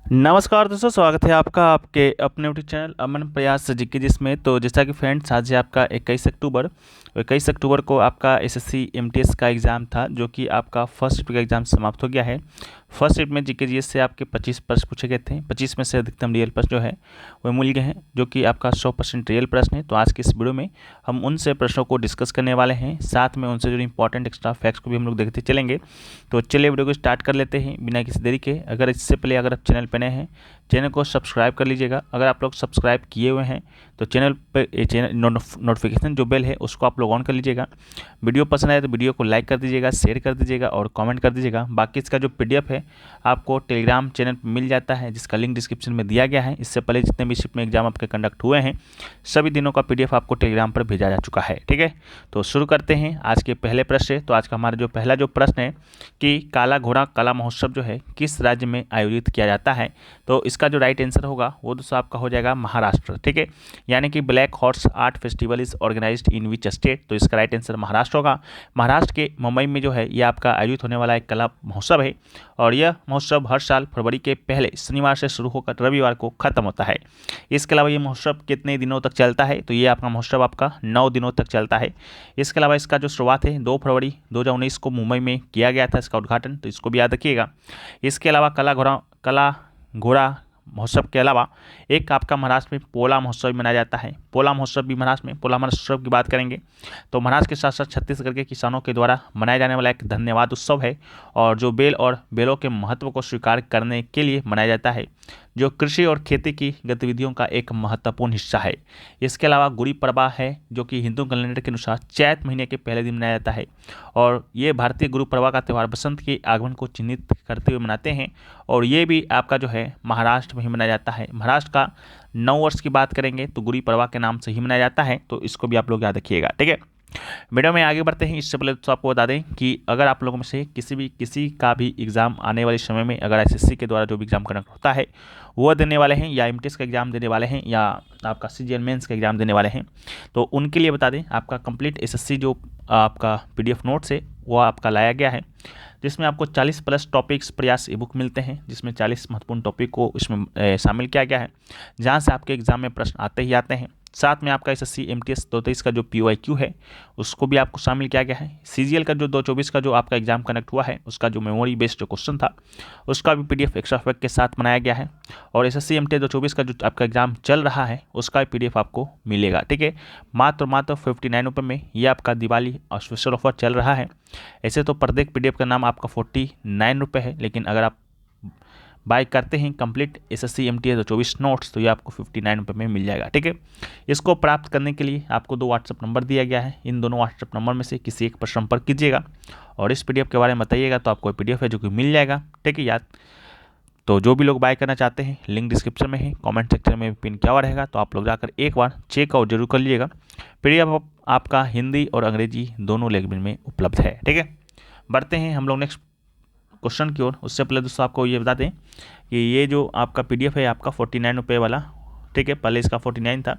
नमस्कार दोस्तों, स्वागत है आपका आपके अपने यूट्यूब चैनल अमन प्रयास जीके जिसमें। तो जैसा कि फ्रेंड्स, आज है आपका 21 अक्टूबर को आपका एसएससी एमटीएस का एग्ज़ाम था, जो कि आपका फर्स्ट शिफ्ट का एग्ज़ाम समाप्त हो गया है। फर्स्ट शिफ्ट में जीके जीएस से आपके 25 प्रश्न पूछे गए थे। 25 में से अधिकतम रियल प्रश्न जो है वो मिल गए हैं, जो कि आपका 100% रियल प्रश्न है। तो आज के इस वीडियो में हम उनसे प्रश्नों को डिस्कस करने वाले हैं, साथ में उनसे जो इंपॉर्टेंट एक्स्ट्रा फैक्ट्स को भी हम लोग देखते चलेंगे। तो चलिए वीडियो को स्टार्ट कर लेते हैं बिना किसी देरी के। अगर इससे पहले अगर आप चैनल पर नए हैं, चैनल को सब्सक्राइब कर लीजिएगा। अगर आप लोग सब्सक्राइब किए हुए हैं तो चैनल पे चैनल नोटिफिकेशन जो बेल है उसको आप लोग ऑन कर लीजिएगा। वीडियो पसंद आए तो वीडियो को लाइक कर दीजिएगा, शेयर कर दीजिएगा और कमेंट कर दीजिएगा। बाकी इसका जो पीडीएफ है आपको टेलीग्राम चैनल पर मिल जाता है, जिसका लिंक डिस्क्रिप्शन में दिया गया है। इससे पहले जितने भी शिफ्ट में एग्जाम आपके कंडक्ट हुए हैं सभी दिनों का पीडीएफ आपको टेलीग्राम पर भेजा जा चुका है। ठीक है, तो शुरू करते हैं आज के पहले प्रश्न से। तो आज का हमारा जो पहला जो प्रश्न है कि काला घोड़ा कला महोत्सव जो है किस राज्य में आयोजित किया जाता है। तो इसका जो राइट आंसर होगा वो दोस्तों आपका हो जाएगा महाराष्ट्र। ठीक है, यानी कि black horse art festival is organised in which state. तो इसका राइट आंसर महाराष्ट्र होगा। महाराष्ट्र के मुंबई में जो है ये आपका आयोजित होने वाला एक कला महोत्सव है, और यह महोत्सव हर साल फरवरी के पहले शनिवार से शुरू होकर रविवार को खत्म होता है। इसके अलावा ये महोत्सव कितने दिनों तक चलता है, तो ये आपका महोत्सव आपका 9 दिनों तक चलता है। इसके अलावा इसका जो शुरुआत है 2 फरवरी 2019 को मुंबई में किया गया था इसका उद्घाटन, तो इसको भी याद रखिएगा। इसके अलावा कला घोड़ा महोत्सव के अलावा एक आपका महाराष्ट्र में पोला महोत्सव भी मनाया जाता है। पोला महोत्सव भी महाराष्ट्र में, पोला महोत्सव की बात करेंगे तो महाराष्ट्र के साथ साथ छत्तीसगढ़ के किसानों के द्वारा मनाया जाने वाला एक धन्यवाद उत्सव है, और जो बेल और बेलों के महत्व को स्वीकार करने के लिए मनाया जाता है, जो कृषि और खेती की गतिविधियों का एक महत्वपूर्ण हिस्सा है। इसके अलावा गुड़ी पड़वा है, जो कि हिंदू कैलेंडर के अनुसार चैत महीने के पहले दिन मनाया जाता है, और ये भारतीय गुरु पड़वा का त्यौहार बसंत के आगमन को चिन्हित करते हुए मनाते हैं, और ये भी आपका जो है महाराष्ट्र में ही मनाया जाता है। महाराष्ट्र का नव वर्ष की बात करेंगे तो गुड़ी पड़वा के नाम से ही मनाया जाता है, तो इसको भी आप लोग याद रखिएगा। ठीक है, वीडियो में आगे बढ़ते हैं। इससे पहले तो आपको बता दें कि अगर आप लोगों में से किसी का भी एग्ज़ाम आने वाले समय में अगर एसएससी के द्वारा जो भी एग्ज़ाम कंडक्ट होता है वो देने वाले हैं, या एमटीएस का एग्ज़ाम देने वाले हैं, या आपका सीजीएल मेंस का एग्ज़ाम देने वाले हैं, तो उनके लिए बता दें आपका कंप्लीट एसएससी जो आपका पीडीएफ नोट्स है वो आपका लाया गया है, जिसमें आपको 40+ टॉपिक्स प्रयास ई बुक मिलते हैं, जिसमें 40 महत्वपूर्ण टॉपिक को इसमें शामिल किया गया है, जहाँ से आपके एग्जाम में प्रश्न आते ही आते हैं। साथ में आपका एसएससी एमटीएस 2023 का जो पीओआईक्यू है उसको भी आपको शामिल किया गया है। सीजीएल का जो 2024 का जो आपका एग्जाम कनेक्ट हुआ है उसका जो मेमोरी बेस्ड जो क्वेश्चन था उसका भी पीडीएफ एक्स्ट्रा फैक्ट के साथ बनाया गया है, और एसएससी एमटीएस 2024 का जो आपका एग्जाम चल रहा है उसका भी पीडीएफ आपको मिलेगा। ठीक है, मात्र 59 रुपये में ये आपका दिवाली स्पेशल ऑफर चल रहा है। ऐसे तो प्रत्येक पीडीएफ का नाम आपका 49 रुपये है, लेकिन अगर आप बाय करते हैं कंप्लीट एसएससी एमटीएस 24 नोट्स तो ये आपको 59 रुपये में मिल जाएगा। ठीक है, इसको प्राप्त करने के लिए आपको 2 व्हाट्सअप नंबर दिया गया है। इन दोनों व्हाट्सअप नंबर में से किसी एक पर संपर्क कीजिएगा और इस पीडीएफ के बारे में बताइएगा, तो आपको पीडीएफ है जो कि मिल जाएगा। ठीक है याद, तो जो भी लोग बाय करना चाहते हैं लिंक डिस्क्रिप्शन में है, कमेंट सेक्शन में पिन किया हुआ रहेगा, तो आप लोग जाकर एक बार चेक आउट जरूर कर लीजिएगा। पीडीएफ आपका हिंदी और अंग्रेजी दोनों लैंग्वेज में उपलब्ध है। ठीक है, बढ़ते हैं हम लोग नेक्स्ट क्वेश्चन की ओर। उससे पहले दोस्तों आपको ये बता दें कि ये जो आपका पीडीएफ है आपका 49 रुपये वाला, ठीक है, पहले इसका 49 था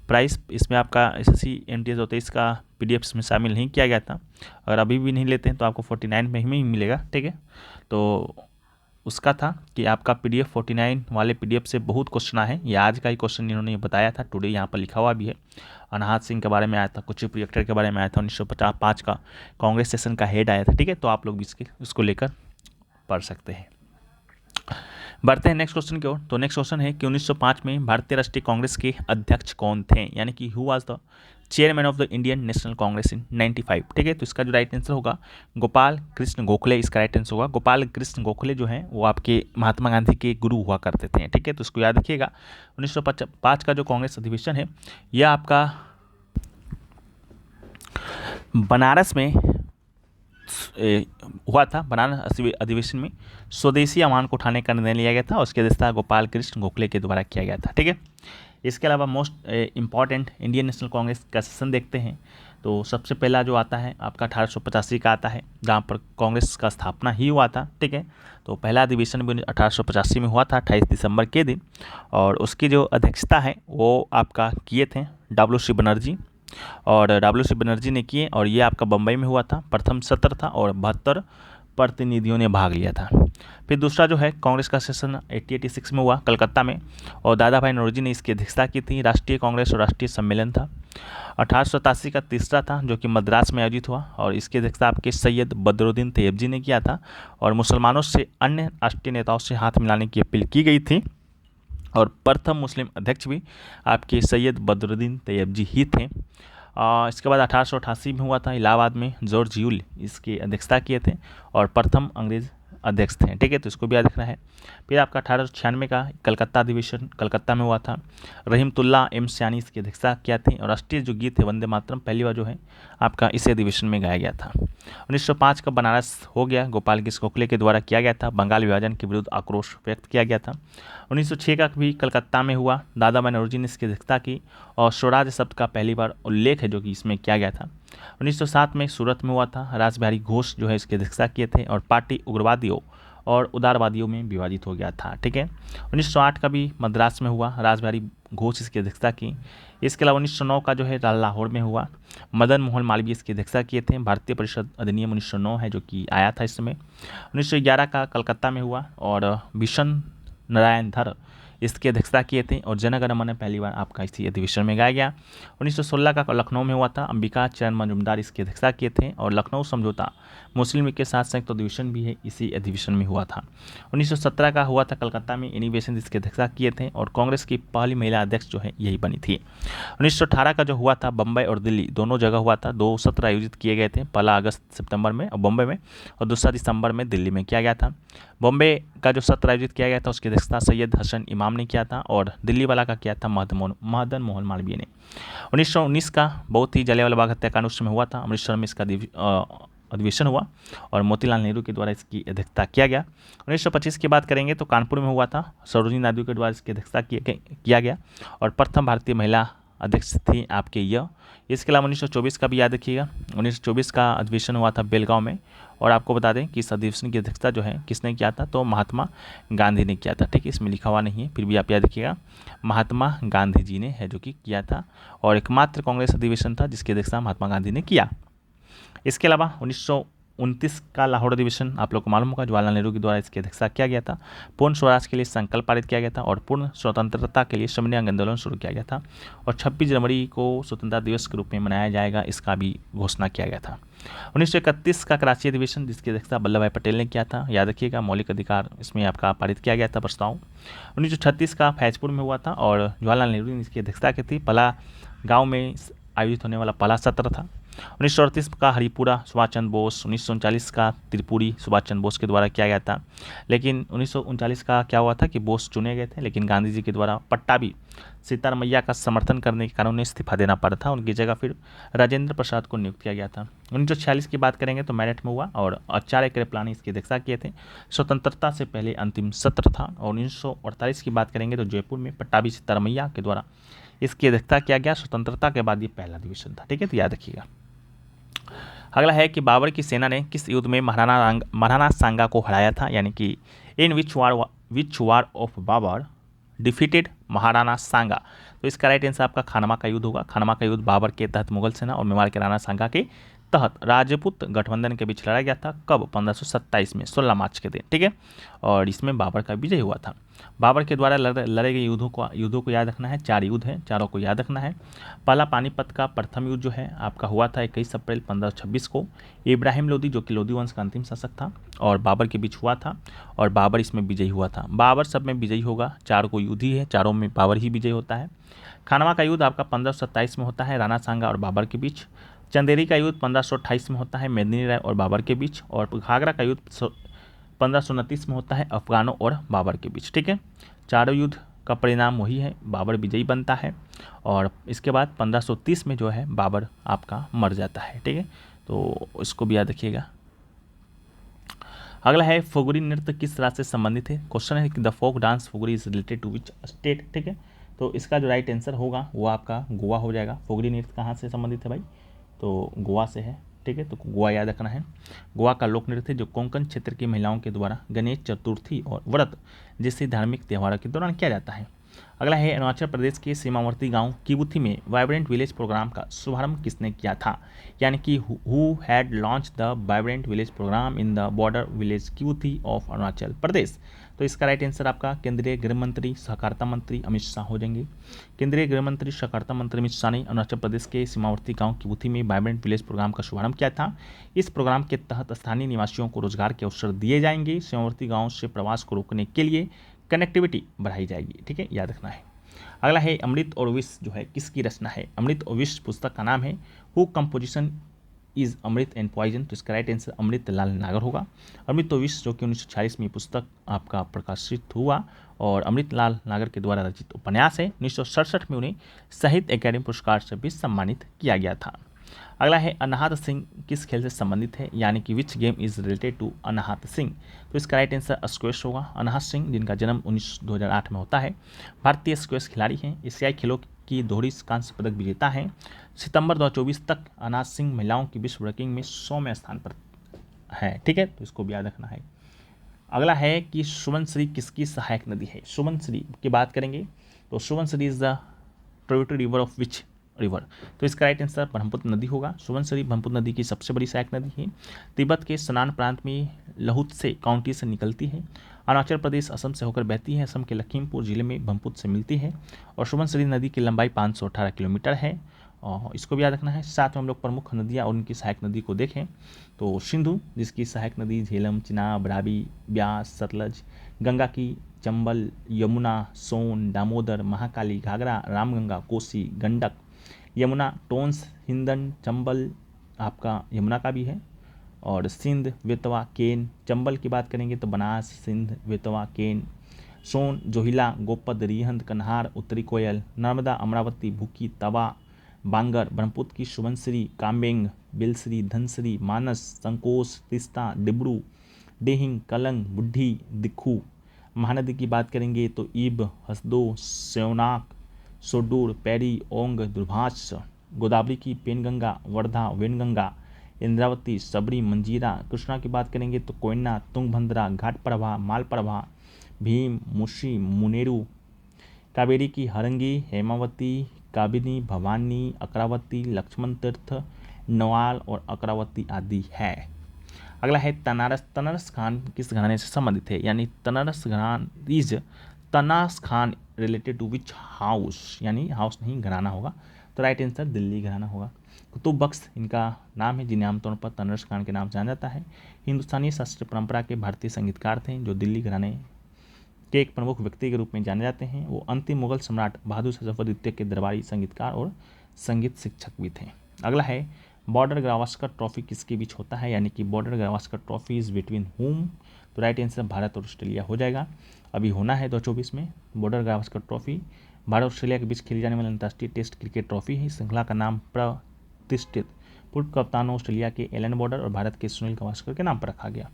प्राइस, इसमें आपका एसएससी एमटीएस 23 का पीडीएफ इसमें शामिल नहीं किया गया था। अगर अभी भी नहीं लेते हैं तो आपको 49 में ही मिलेगा। ठीक है, तो उसका था कि आपका पीडीएफ 49 वाले पीडीएफ से बहुत क्वेश्चन आए हैं। ये आज का ही क्वेश्चन इन्होंने बताया था, टुडे यहाँ पर लिखा हुआ भी है। अनाहत सिंह के बारे में आया था, कुचिपुड़ी एक्टर के बारे में आया था, 1955 का कांग्रेस सेशन का हेड आया था। ठीक है, तो आप लोग भी उसको लेकर पढ़ सकते हैं। बढ़ते हैं नेक्स्ट क्वेश्चन की ओर। तो नेक्स्ट क्वेश्चन है कि 1905 में भारतीय राष्ट्रीय कांग्रेस के अध्यक्ष कौन थे, यानी कि who was the chairman of the Indian National Congress in 95। ठीक है, तो इसका जो राइट आंसर होगा गोपाल कृष्ण गोखले, इसका राइट आंसर होगा। गोपाल कृष्ण गोखले जो हैं वो आपके महात्मा गांधी के गुरु हुआ करते थे। ठीक है, तो इसको याद रखिएगा। 1905 का जो कांग्रेस अधिवेशन है यह आपका बनारस में हुआ था। बनारस अधिवेशन में स्वदेशी अभियान को उठाने का निर्णय लिया गया था, उसके अध्यक्षता गोपाल कृष्ण गोखले के द्वारा किया गया था। ठीक है, इसके अलावा most important Indian National Congress का सेशन देखते हैं। तो सबसे पहला जो आता है आपका 1885 का आता है, जहाँ पर कांग्रेस का स्थापना ही हुआ था। ठीक है, तो पहला अधिवेशन भी 1885 में हुआ था 28 दिसंबर के दिन, और उसकी जो अध्यक्षता है वो आपका किए थे डब्ल्यू.सी. बनर्जी, और डब्ल्यू.सी. बनर्जी ने किए, और ये आपका बम्बई में हुआ था। प्रथम सत्र था और 72 प्रतिनिधियों ने भाग लिया था। फिर दूसरा जो है कांग्रेस का सेशन 1886 में हुआ कलकत्ता में, और दादा भाई नौरोजी ने इसकी अध्यक्षता की थी। राष्ट्रीय कांग्रेस और राष्ट्रीय सम्मेलन था। 1887 का तीसरा था जो कि मद्रास में आयोजित हुआ, और इसकी अध्यक्षता आपके सैयद बदरुद्दीन तैयब जी ने किया था, और मुसलमानों से अन्य राष्ट्रीय नेताओं से हाथ मिलाने की अपील की गई थी, और प्रथम मुस्लिम अध्यक्ष भी आपके सैयद बदरुद्दीन तैयब जी ही थे। इसके बाद 1888 में हुआ था इलाहाबाद में, जॉर्ज यूल इसकी अध्यक्षता किए थे और प्रथम अंग्रेज अध्यक्ष थे। ठीक है, तो इसको भी याद रखना है। फिर आपका 1896 का कलकत्ता अधिवेशन कलकत्ता में हुआ था। रहीमतुल्लाह एम सयानी इसकी अध्यक्षता किया थी, और राष्ट्रीय जो गीत है वंदे मातरम पहली बार जो है आपका इस अधिवेशन में गाया गया था। 1905 का बनारस हो गया, गोपाल कृष्ण गोखले के द्वारा किया गया था। बंगाल विभाजन के विरुद्ध आक्रोश व्यक्त किया गया था। 1906 का भी कलकत्ता में हुआ, दादा भाई नौरोजी ने इसकी अध्यक्षता की, और स्वराज शब्द का पहली बार उल्लेख है जो कि इसमें किया गया था। 1907 में सूरत में हुआ था, रास बिहारी घोष जो है इसकी अध्यक्षता किए थे, और पार्टी उग्रवादियों और उदारवादियों में विभाजित हो गया था। ठीक है, 1908 का भी मद्रास में हुआ, रास बिहारी घोष इसकी अध्यक्षता की। इसके अलावा 1909 का जो है लाहौर में हुआ, मदन मोहन मालवीय इसकी अध्यक्षता किए थे। भारतीय परिषद अधिनियम 1909 है जो कि आया था इस समय। 1911 का कलकत्ता में हुआ, और भीषण नारायण धर इसकी अध्यक्षता किए थे, और जनगण मन पहली बार आपका इसी अधिवेशन में गाया गया। 1916 का लखनऊ में हुआ था, अंबिका चरण मजूमदार इसकी अध्यक्षता किए थे, और लखनऊ समझौता मुस्लिम लीग के साथ संयुक्त अधिवेशन भी है इसी अधिवेशन में हुआ था। 1917 का हुआ था कलकत्ता में, एनी बेसेंट इसकी अध्यक्षता किए थे, और कांग्रेस की पहली महिला अध्यक्ष जो है यही बनी थी। 1918 का जो हुआ था बम्बई और दिल्ली दोनों जगह हुआ था, 2 सत्र आयोजित किए गए थे, पहला अगस्त सितंबर में और बम्बई में, और दूसरा दिसंबर में दिल्ली में किया गया था। बॉम्बे का जो सत्र आयोजित किया गया था उसकी अध्यक्षता सैयद हसन इमाम ने किया था, और दिल्ली वाला का किया था मदन मोहन मालवीय ने। 1919 का बहुत ही जलियांवाला बाग हत्याकांड उस समय हुआ था, अमृतसर में इसका अधिवेशन हुआ, और मोतीलाल नेहरू के द्वारा इसकी अध्यक्षता किया गया। 1925 की बात करेंगे तो कानपुर में हुआ था, सरोजिनी नायडू के द्वारा इसकी अध्यक्षता किया गया, और प्रथम भारतीय महिला अध्यक्ष थी आपके यह। इसके अलावा 1924 का भी याद रखिएगा, 1924 का अधिवेशन हुआ था बेलगांव में, और आपको बता दें कि इस अधिवेशन की अध्यक्षता जो है किसने किया था, तो महात्मा गांधी ने किया था। ठीक है, इसमें लिखा हुआ नहीं है, फिर भी आप याद रखिएगा, महात्मा गांधी जी ने है जो कि किया था, और एकमात्र कांग्रेस अधिवेशन था जिसकी अध्यक्षता महात्मा गांधी ने किया। इसके अलावा 1929 का लाहौर अधिवेशन आप लोग को मालूम होगा, जवाहरलाल नेहरू के द्वारा इसकी अध्यक्षता किया गया था। पूर्ण स्वराज के लिए संकल्प पारित किया गया था, और पूर्ण स्वतंत्रता के लिए समन्वय आंदोलन शुरू किया गया था, और 26 जनवरी को स्वतंत्रता दिवस के रूप में मनाया जाएगा इसका भी घोषणा किया गया था। 1931 का कराची अधिवेशन जिसकी अध्यक्षता वल्लभ भाई पटेल ने किया था, याद रखिएगा, मौलिक अधिकार इसमें आपका पारित किया गया था प्रस्ताव। 1936 का फैजपुर में हुआ था, और जवाहरलाल नेहरू ने इसकी अध्यक्षता की थी, पला गाँव में आयोजित होने वाला पहला सत्र था। 1938 का हरिपुरा सुभाष चंद्र बोस, 1939 का त्रिपुरी सुभाष चंद्र बोस के द्वारा किया गया था, लेकिन 1939 का क्या हुआ था कि बोस चुने गए थे, लेकिन गांधी जी के द्वारा पट्टाभी सीतारमैया का समर्थन करने के कारण उन्हें इस्तीफा देना पड़ा था, उनकी जगह फिर राजेंद्र प्रसाद को नियुक्त किया गया था। 1946 की बात करेंगे तो मेरठ में हुआ, और आचार्य कृपलानी इसकी अध्यक्षता किए थे, स्वतंत्रता से पहले अंतिम सत्र था। और 1948 की बात करेंगे तो जयपुर में पट्टाभी सीतारमैया के द्वारा इसकी अध्यक्षता किया गया, स्वतंत्रता के बाद ये पहला अधिवेशन था। ठीक है, तो याद रखिएगा। अगला है कि बाबर की सेना ने किस युद्ध में महाराणा सांगा को हराया था, यानी कि in which war of Babar defeated Maharana Sanga. तो इसका राइट आंसर आपका खानवा का युद्ध होगा। खानवा का युद्ध बाबर के तहत मुगल सेना और मेवाड़ के राणा सांगा के तहत राजपूत गठबंधन के बीच लड़ा गया था। कब? 1527 में 16 मार्च के दिन। ठीक है, और इसमें बाबर का विजय हुआ था। बाबर के द्वारा लड़े गए युद्धों को याद रखना है। 4 युद्ध हैं, चारों को याद रखना है। पहला पानीपत का प्रथम युद्ध जो है आपका हुआ था 21 अप्रैल 1526 को। इब्राहिम लोदी जो कि लोदी वंश का अंतिम शासक था और बाबर के बीच हुआ था, और बाबर इसमें विजयी हुआ था। बाबर सब में विजयी होगा, 4 को युद्ध ही है, चारों में बाबर ही विजयी होता है। खानवा का युद्ध आपका 1527 में होता है राणा सांगा और बाबर के बीच। चंदेरी का युद्ध 1528 में होता है मेदिनी राय और बाबर के बीच। और घाघरा का युद्ध 1529 में होता है अफगानों और बाबर के बीच। ठीक है, चारों युद्ध का परिणाम वही है, बाबर विजयी बनता है। और इसके बाद 1530 में जो है बाबर आपका मर जाता है। ठीक है, तो इसको भी याद रखिएगा। अगला है फुगड़ी नृत्य किस राज्य से संबंधित है। क्वेश्चन है कि the folk dance Fugdi is related to which state. ठीक है, तो इसका जो राइट आंसर होगा वो आपका गोवा हो जाएगा। फुगड़ी नृत्य कहाँ से संबंधित है भाई, तो गोवा से है। ठीक है, तो गोवा याद रखना है। गोवा का लोक नृत्य जो कोंकण क्षेत्र की महिलाओं के द्वारा गणेश चतुर्थी और व्रत जैसे धार्मिक त्योहारों के दौरान किया जाता है। अगला है अरुणाचल प्रदेश के सीमावर्ती गांव किबुथी में वाइब्रेंट विलेज प्रोग्राम का शुभारंभ किसने किया था, यानी कि who had launch the vibrant village program in the border village Kibithoo of Arunachal Pradesh. तो इसका राइट आंसर आपका केंद्रीय गृह मंत्री सहकारिता मंत्री अमित शाह हो जाएंगे। केंद्रीय गृह मंत्री सहकारिता मंत्री अमित शाह ने अरुणाचल प्रदेश के सीमावर्ती गांव किबुथी में वाइब्रेंट विलेज प्रोग्राम का शुभारंभ किया था। इस प्रोग्राम के तहत स्थानीय निवासियों को रोजगार के अवसर दिए जाएंगे। सीमावर्ती गांव से प्रवास को रोकने के लिए कनेक्टिविटी बढ़ाई जाएगी। ठीक है, याद रखना है। अगला है अमृत और विष जो है किसकी रचना है। अमृत और विष पुस्तक का नाम है who composition is Amrit and poison. तो इसका राइट आंसर अमृत लाल नागर होगा। अमृत और विष जो कि 1946 में पुस्तक आपका प्रकाशित हुआ और अमृत लाल नागर के द्वारा रचित उपन्यास है। 1967 में उन्हें साहित्य अकादमी पुरस्कार से भी सम्मानित किया गया था। अगला है अनाहत सिंह किस खेल से संबंधित है, यानी कि which game is related to Anahat Singh. तो इसका राइट आंसर स्क्वैश होगा। अनाहत सिंह जिनका जन्म 2008 में होता है, भारतीय स्क्वैश खिलाड़ी हैं। एशियाई खेलों की दोहरी कांस्य पदक विजेता हैं। सितंबर 2024 तक अनाहत सिंह महिलाओं की विश्व रैंकिंग में 100वें स्थान पर है। ठीक है, तो इसको भी याद रखना है। अगला है कि सुबनसिरी किसकी सहायक नदी है। सुबनसिरी की बात करेंगे तो Subansiri is the tributary river of which river. तो इसका राइट आंसर ब्रह्मपुत्र नदी होगा। सुबनसिरी ब्रह्मपुत्र नदी की सबसे बड़ी सहायक नदी है। तिब्बत के सनान प्रांत में लहुत्से काउंटी से निकलती है। अरुणाचल प्रदेश असम से होकर बहती है। असम के लखीमपुर जिले में ब्रह्मपुत्र से मिलती है और सुबनसिरी नदी की लंबाई 518 किलोमीटर है। और इसको भी याद रखना है। साथ में हम लोग प्रमुख नदियाँ और उनकी सहायक नदी को देखें तो सिंधु जिसकी सहायक नदी झेलम, चिनाब, रावी, ब्यास, सतलज, गंगा की चंबल, यमुना, सोन, दामोदर, महाकाली, घाघरा, रामगंगा, कोसी, गंडक, यमुना, टोंस, हिंदन, चंबल आपका यमुना का भी है और सिंध, बेतवा, केन। चंबल की बात करेंगे तो बनास, सिंध, बेतवा, केन। सोन, जोहिला, गोपद, रिहंद, कन्हार, उत्तरी कोयल। नर्मदा, अमरावती, भूखी, तवा, बांगर। ब्रह्मपुत्र की सुबनसिरी, कामेंग, बिलसिरी, धनसिरी, मानस, संकोस, तिस्ता, डिब्रू, डेहिंग, कलंग, बुढ़ी, दिखू। महानदी की बात करेंगे तो ईब, हसदो, सेवनाक, सोडूर, पैरी, ओंग, दुर्भाष। गोदावरी की पेनगंगा, वर्धा, वेनगंगा, इंद्रावती, सबरी, मंजीरा। कृष्णा की बात करेंगे तो कोयना, तुंगभद्रा, घाटप्रभा, मालप्रभा, भीम, मुशी, मुनेरू। कावेरी की हरंगी, हेमावती, काबिनी, भवानी, अकरावती, लक्ष्मण तीर्थ, नवाल और अकरावती आदि है। अगला है तनारस। तनारस खान किस घराने से संबंधित है, यानी तनारस घरान is Tanras Khan related to which house, यानी हाउस नहीं घराना होगा। तो राइट आंसर दिल्ली घराना होगा। कुतुब बख्श इनका नाम है जिन्हें आमतौर पर तनारस खान के नाम से जाना जाता है। हिंदुस्तानी शास्त्रीय परंपरा के भारतीय संगीतकार थे जो दिल्ली घराने के एक प्रमुख व्यक्ति के रूप में जाने जाते हैं। वो अंतिम मुगल सम्राट बहादुर शाह जफर द्वितीय के दरबारी संगीतकार और संगीत शिक्षक भी थे। अगला है बॉर्डर गावस्कर ट्रॉफी किसके बीच होता है, यानी कि border Gavaskar trophy is between हुम। तो राइट आंसर भारत और ऑस्ट्रेलिया हो जाएगा। अभी होना है 2024 में बॉर्डर गावस्कर ट्रॉफी। भारत और ऑस्ट्रेलिया के बीच खेली जाने वाली अंतर्राष्ट्रीय टेस्ट क्रिकेट ट्रॉफी है। श्रृंखला का नाम प्रतिष्ठित पूर्व कप्तानों ऑस्ट्रेलिया के एलन बॉर्डर और भारत के सुनील गावस्कर के नाम पर रखा गया।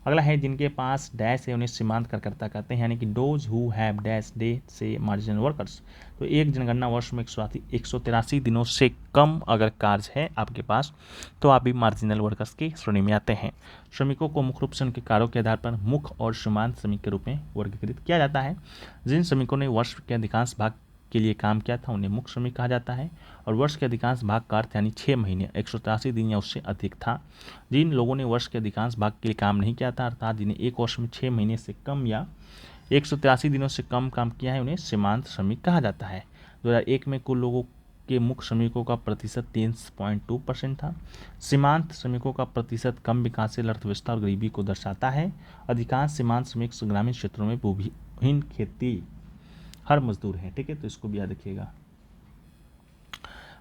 अगला है जिनके पास डैश है उन्हें सीमांत कार्यकर्ता कहते हैं, यानी कि dose who have dash day से मार्जिनल वर्कर्स। तो एक जनगणना वर्ष में 183 दिनों से कम अगर कार्य है आपके पास तो आप भी मार्जिनल वर्कर्स की श्रेणी में आते हैं। श्रमिकों को मुख्य रूप से उनके कार्यों के आधार पर मुख्य और सीमांत श्रमिक के रूप में वर्गीकृत किया जाता है। जिन श्रमिकों ने वर्ष के अधिकांश भाग के लिए काम किया था उन्हें मुख्य श्रमिक कहा जाता है। और वर्ष के अधिकांश भाग का अर्थ यानी 6 महीने 183 दिन या उससे अधिक था। जिन लोगों ने वर्ष के अधिकांश भाग के लिए काम नहीं किया था अर्थात जिन्हें एक वर्ष में 6 महीने से कम या 183 दिनों से कम काम किया है उन्हें सीमांत श्रमिक कहा जाता है। 2001 में कुल लोगों के मुख्य श्रमिकों का प्रतिशत 3.2% था। सीमांत श्रमिकों का प्रतिशत कम विकासशील अर्थव्यवस्था और गरीबी को दर्शाता है। अधिकांश सीमांत श्रमिक ग्रामीण क्षेत्रों में भूमिहीन खेती हर मजदूर है। ठीक है, तो इसको भी याद रखिएगा।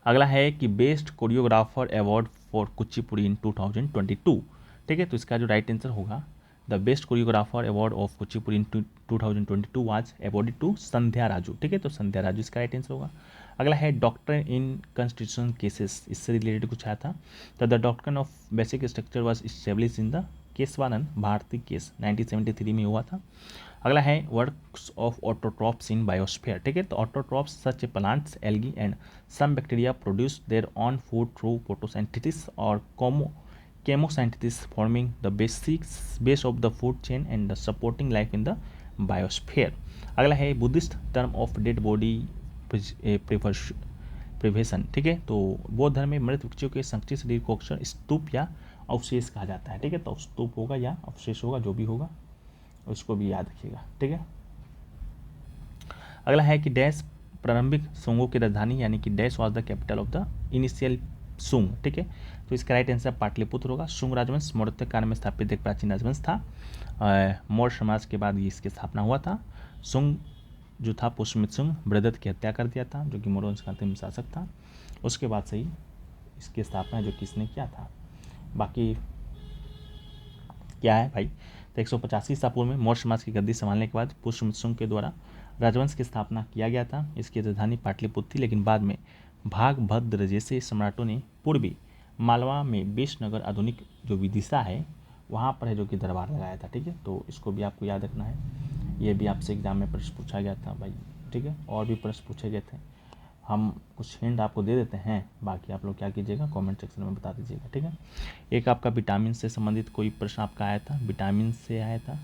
अगला है कि best choreographer award for Kuchipudi in 2022। ठीक है, तो इसका जो राइट आंसर होगा the best choreographer award of Kuchipudi in 2022 was awarded to Sandhya Raju. ठीक है, तो संध्या राजू इसका राइट आंसर होगा। अगला है डॉक्ट्रिन इन कॉन्स्टिट्यूशन केसेस, इससे रिलेटेड कुछ आया था। तो the doctrine of basic structure was established in the Kesavananda Bharati case 1973 में हुआ था। अगला है works of autotrophs in biosphere. ठीक है, तो autotrophs such plants, algae and some bacteria produce their own food through photosynthesis और chemosynthesis forming the base of the food chain and the supporting life in the biosphere. अगला है Buddhist term of dead body prevention, ठीक है। तो बौद्ध धर्म में मृत व्यक्तियों के संक्षिप्त शरीर को अक्सर स्तूप या अवशेष कहा जाता है, ठीक है। तो स्तूप होगा या अवशेष होगा, जो भी होगा उसको भी याद रखिएगा, ठीक है। अगला है कि डैश प्रारंभिक सुंगों की राजधानी, यानी कि dash was the capital of the initial सुंग, ठीक है। तो इसका राइट आंसर पाटलिपुत्र होगा। शुंग राजवंश मौर्य काल में स्थापित एक प्राचीन राजवंश था। मौर्य समाज के बाद ये इसकी स्थापना हुआ था। सुंग जो था पुष्यमित्र सुंग बृहदत्त की हत्या कर दिया था, जो कि मौर्य वंश का अंतिम शासक था। उसके बाद से ही इसकी स्थापना जो किसने किया था। बाकी क्या है भाई, तो 185 ईसा पूर्व में मौर्य समाज की गद्दी संभालने के बाद पुष्यमित्र सुंग के द्वारा राजवंश की स्थापना किया गया था। इसकी राजधानी पाटलिपुत्र थी, लेकिन बाद में भागभद्र जैसे सम्राटों ने पूर्वी मालवा में विष्णुनगर आधुनिक जो विदिशा है वहाँ पर है जो कि दरबार लगाया था, ठीक है। तो इसको भी आपको याद रखना है, ये भी आपसे एग्जाम में प्रश्न पूछा गया था भाई, ठीक है। और भी प्रश्न पूछे गए थे, हम कुछ हिंट आपको दे देते हैं, बाकी आप लोग क्या कीजिएगा कमेंट सेक्शन में बता दीजिएगा, ठीक है। एक आपका विटामिन से संबंधित कोई प्रश्न आपका आया था, विटामिन से आया था,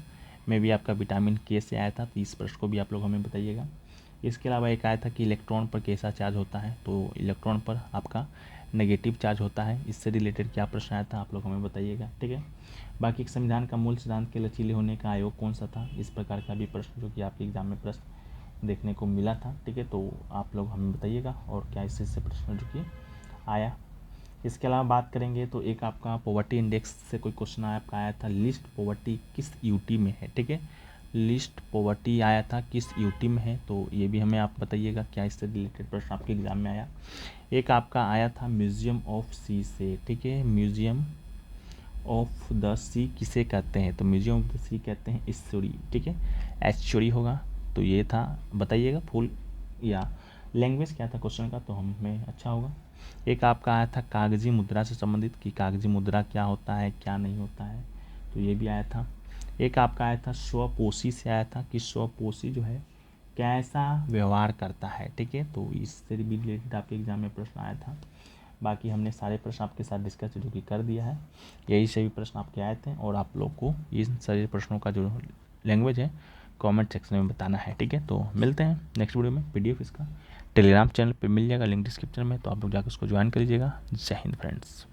में भी आपका विटामिन के से आया था, तो इस प्रश्न को भी आप लोग हमें बताइएगा। इसके अलावा एक आया था कि इलेक्ट्रॉन पर कैसा चार्ज होता है, तो इलेक्ट्रॉन पर आपका नेगेटिव चार्ज होता है। इससे रिलेटेड क्या प्रश्न आया था आप लोग हमें बताइएगा, ठीक है। बाकी एक संविधान का मूल सिद्धांत के लचीले होने का आयोग कौन सा था, इस प्रकार का भी प्रश्न जो कि आपके एग्जाम में प्रश्न देखने को मिला था, ठीक है। तो आप लोग हमें बताइएगा और क्या इससे प्रश्न जो कि आया। इसके अलावा बात करेंगे तो एक आपका पॉवर्टी इंडेक्स से कोई क्वेश्चन आपका आया था, लिस्ट पॉवर्टी किस यूटी में है, ठीक है। लिस्ट पॉवर्टी आया था किस यूटी में है, तो ये भी हमें आप बताइएगा क्या इससे रिलेटेड प्रश्न आपके एग्जाम में आया। एक आपका आया था म्यूजियम ऑफ सी से, ठीक है। म्यूजियम ऑफ द सी किसे कहते हैं, तो म्यूजियम ऑफ द सी कहते हैं एस्चुरी, ठीक है। एस्चुरी होगा, तो ये था, बताइएगा फुल या लैंग्वेज क्या था क्वेश्चन का, तो हमें अच्छा होगा। एक आपका आया था कागजी मुद्रा से संबंधित कि कागजी मुद्रा क्या होता है क्या नहीं होता है, तो ये भी आया था। एक आपका आया था स्वपोषी से आया था कि स्वपोषी जो है कैसा व्यवहार करता है, ठीक है। तो इससे भी रिलेटेड आपके एग्जाम में प्रश्न आया था। बाकी हमने सारे प्रश्न आपके साथ डिस्कस जो कि कर दिया है, यही सभी प्रश्न आपके आए थे और आप लोग को इन सारे प्रश्नों का जो लैंग्वेज है कमेंट सेक्शन में बताना है, ठीक है। तो मिलते हैं नेक्स्ट वीडियो में। पीडीएफ इसका टेलीग्राम चैनल पे मिल जाएगा, लिंक डिस्क्रिप्शन में, तो आप लोग जाकर उसको ज्वाइन कर लीजिएगा। जय हिंद फ्रेंड्स।